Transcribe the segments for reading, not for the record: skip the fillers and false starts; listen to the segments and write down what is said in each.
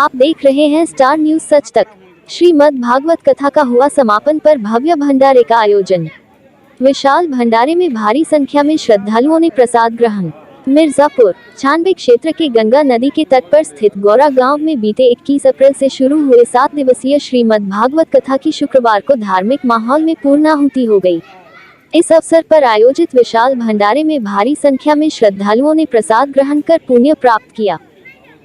आप देख रहे हैं स्टार न्यूज सच तक। श्रीमद् भागवत कथा का हुआ समापन पर भव्य भंडारे का आयोजन। विशाल भंडारे में भारी संख्या में श्रद्धालुओं ने प्रसाद ग्रहण। मिर्जापुर छानबे क्षेत्र के गंगा नदी के तट पर स्थित गौरा गांव में बीते 21 अप्रैल से शुरू हुए 7 दिवसीय श्रीमद् भागवत कथा की शुक्रवार को धार्मिक माहौल में पूर्णाहुति हो गई। इस अवसर पर आयोजित विशाल भंडारे में भारी संख्या में श्रद्धालुओं ने प्रसाद ग्रहण कर पुण्य प्राप्त किया।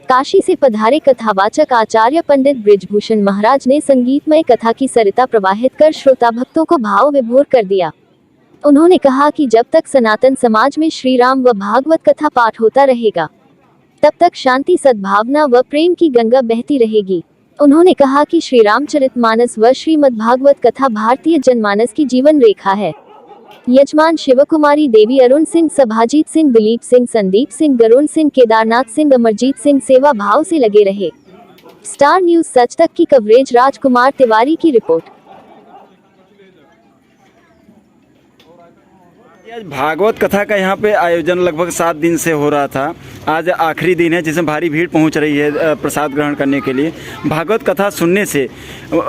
काशी से पधारे कथावाचक आचार्य पंडित ब्रिजभूषण महाराज ने संगीतमय कथा की सरिता प्रवाहित कर श्रोता भक्तों को भाव विभोर कर दिया। उन्होंने कहा कि जब तक सनातन समाज में श्री राम व भागवत कथा पाठ होता रहेगा, तब तक शांति, सद्भावना व प्रेम की गंगा बहती रहेगी। उन्होंने कहा कि श्री रामचरितमानस व श्रीमद् भागवत कथा भारतीय जनमानस की जीवन रेखा है। यजमान शिवकुमारी देवी, अरुण सिंह, सभाजीत सिंह, दिलीप सिंह, संदीप सिंह, गरुण सिंह, केदारनाथ सिंह, अमरजीत सिंह सेवा भाव से लगे रहे। स्टार न्यूज सच तक की कवरेज राजकुमार तिवारी की रिपोर्ट। आज भागवत कथा का यहाँ पे आयोजन लगभग 7 दिन से हो रहा था। आज आखिरी दिन है जिसमें भारी भीड़ पहुँच रही है प्रसाद ग्रहण करने के लिए। भागवत कथा सुनने से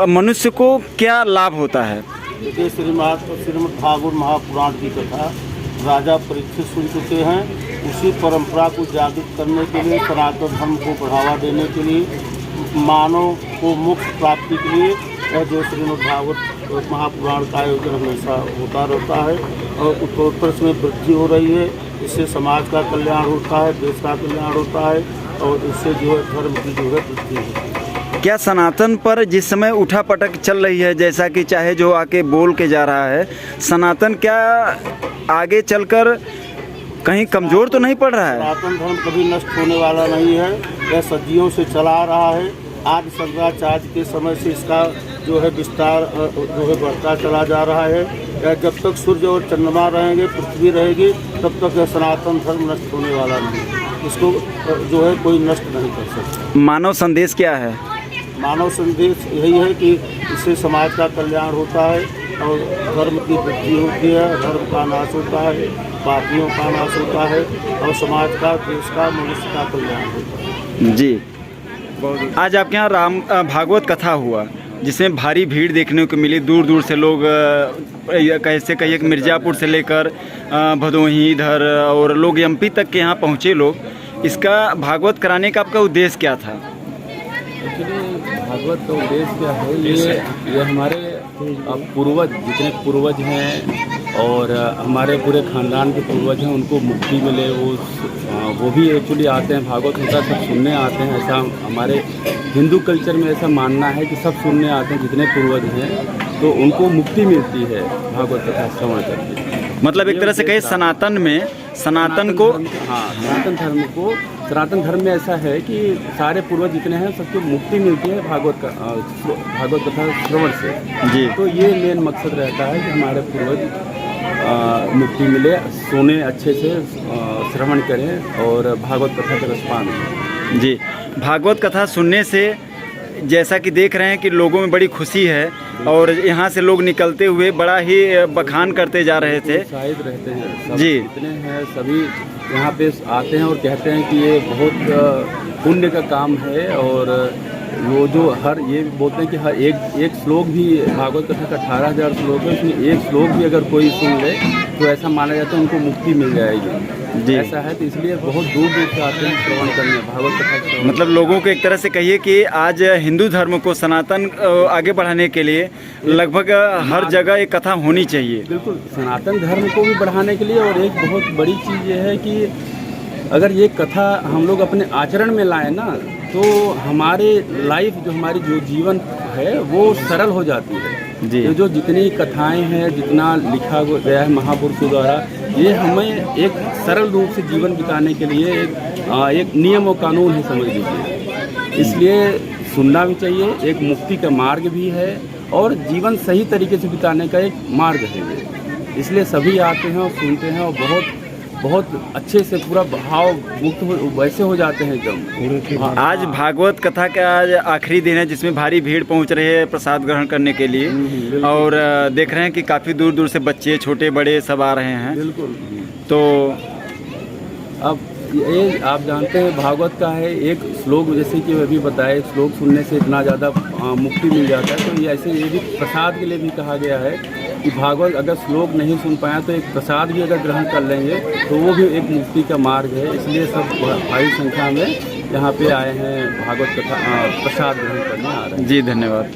मनुष्य को क्या लाभ होता है? देखिए, श्रीमद् भागवत महापुराण की कथा राजा परीक्षित सुन चुके हैं। उसी परंपरा को जागृत करने के लिए, सनातन धर्म को बढ़ावा देने के लिए, मानव को मोक्ष प्राप्ति के लिए यह जो श्रीमद् भागवत महापुराण का आयोजन हमेशा होता रहता है और उत्तरोत्तर इसमें वृद्धि हो रही है। इससे समाज का कल्याण होता है, देश का कल्याण होता है और इससे जो है धर्म की जो है वृद्धि होती है। क्या सनातन पर जिस समय उठा पटक चल रही है, जैसा कि चाहे जो आके बोल के जा रहा है, सनातन क्या आगे चलकर कहीं कमज़ोर तो नहीं पड़ रहा है? सनातन धर्म कभी नष्ट होने वाला नहीं है। यह सदियों से चला आ रहा है। आदि शंकराचार्य के समय से इसका जो है विस्तार जो है बढ़ता चला जा रहा है। जब तक सूर्य और चंद्रमा रहेंगे, पृथ्वी रहेगी, तब तक यह सनातन धर्म नष्ट होने वाला नहीं है। इसको जो है कोई नष्ट नहीं कर सकता। मानव संदेश क्या है? मानव संदेश यही है कि इससे समाज का कल्याण होता है और धर्म की वृद्धि होती है, धर्म का नाश होता है, पापियों का नाश होता है और समाज का, देश का, मनुष्य का कल्याण होता है। जी, आज आपके यहाँ राम भागवत कथा हुआ जिसमें भारी भीड़ देखने को मिली। दूर दूर से लोग कैसे कहिए कि मिर्ज़ापुर से लेकर भदोही इधर और लोग एमपी तक के यहाँ पहुँचे लोग। इसका भागवत कराने का आपका उद्देश्य क्या था? एक्चुअली भागवत का उद्देश्य क्या है, ये हमारे पूर्वज, जितने पूर्वज हैं और हमारे पूरे खानदान के पूर्वज हैं, उनको मुक्ति मिले। वो भी एक्चुअली आते हैं, भागवत कथा सब सुनने आते हैं। ऐसा हमारे हिंदू कल्चर में ऐसा मानना है कि सब सुनने आते हैं जितने पूर्वज हैं, तो उनको मुक्ति मिलती है भागवत कथा श्रवण करके। मतलब एक तरह से कहे सनातन में सनातन धर्म में ऐसा है कि सारे पूर्वज जितने हैं सबको मुक्ति मिलती है भागवत कथा श्रवण से। जी, तो ये मेन मकसद रहता है कि हमारे पूर्वज मुक्ति मिले, सोने अच्छे से श्रवण करें और भागवत कथा का रस पान करें। जी, भागवत कथा सुनने से जैसा कि देख रहे हैं कि लोगों में बड़ी खुशी है और यहाँ से लोग निकलते हुए बड़ा ही बखान करते जा रहे थे। उत्साहित रहते हैं जी, जितने हैं सभी यहाँ पे आते हैं और कहते हैं कि ये बहुत पुण्य का काम है। और वो जो ये बोलते हैं कि हर एक श्लोक भी, भागवत कथा का 18,000 श्लोक है, उसमें एक श्लोक भी अगर कोई सुन ले तो ऐसा माना जाता है उनको मुक्ति मिल जाएगी। जी, ऐसा है। तो इसलिए बहुत दूर दूर से आते हैं श्रवण करने भागवत कथा। मतलब लोगों को एक तरह से कहिए कि आज हिंदू धर्म को, सनातन आगे बढ़ाने के लिए लगभग हर जगह एक कथा होनी चाहिए। बिल्कुल, सनातन धर्म को भी बढ़ाने के लिए। और एक बहुत बड़ी चीज़ ये है कि अगर ये कथा हम लोग अपने आचरण में लाएं ना, तो हमारे लाइफ जो जीवन है वो सरल हो जाती है। जी, जो जितनी कथाएं हैं, जितना लिखा गया है महापुरुषों द्वारा, ये हमें एक सरल रूप से जीवन बिताने के लिए एक नियम और कानून है, समझ लीजिए। इसलिए सुनना भी चाहिए, एक मुक्ति का मार्ग भी है और जीवन सही तरीके से बिताने का एक मार्ग है। इसलिए सभी आते हैं और सुनते हैं और बहुत अच्छे से पूरा भाव मुक्त वैसे हो जाते हैं एकदम। आज भागवत कथा का आज आखिरी दिन है जिसमें भारी भीड़ पहुंच रही है प्रसाद ग्रहण करने के लिए और देख रहे हैं कि काफ़ी दूर दूर से बच्चे, छोटे बड़े सब आ रहे हैं। बिल्कुल। तो अब ये आप जानते हैं भागवत का है एक श्लोक, जैसे कि अभी बताया, एक श्लोक सुनने से इतना ज़्यादा मुक्ति मिल जाता है। तो ये ऐसे ये भी प्रसाद के लिए भी कहा गया है कि भागवत अगर श्लोक नहीं सुन पाया तो एक प्रसाद भी अगर ग्रहण कर लेंगे तो वो भी एक मुक्ति का मार्ग है। इसलिए सब भारी संख्या में यहाँ पे आए हैं, भागवत कथा प्रसाद ग्रहण करने आ रहे हैं। जी धन्यवाद।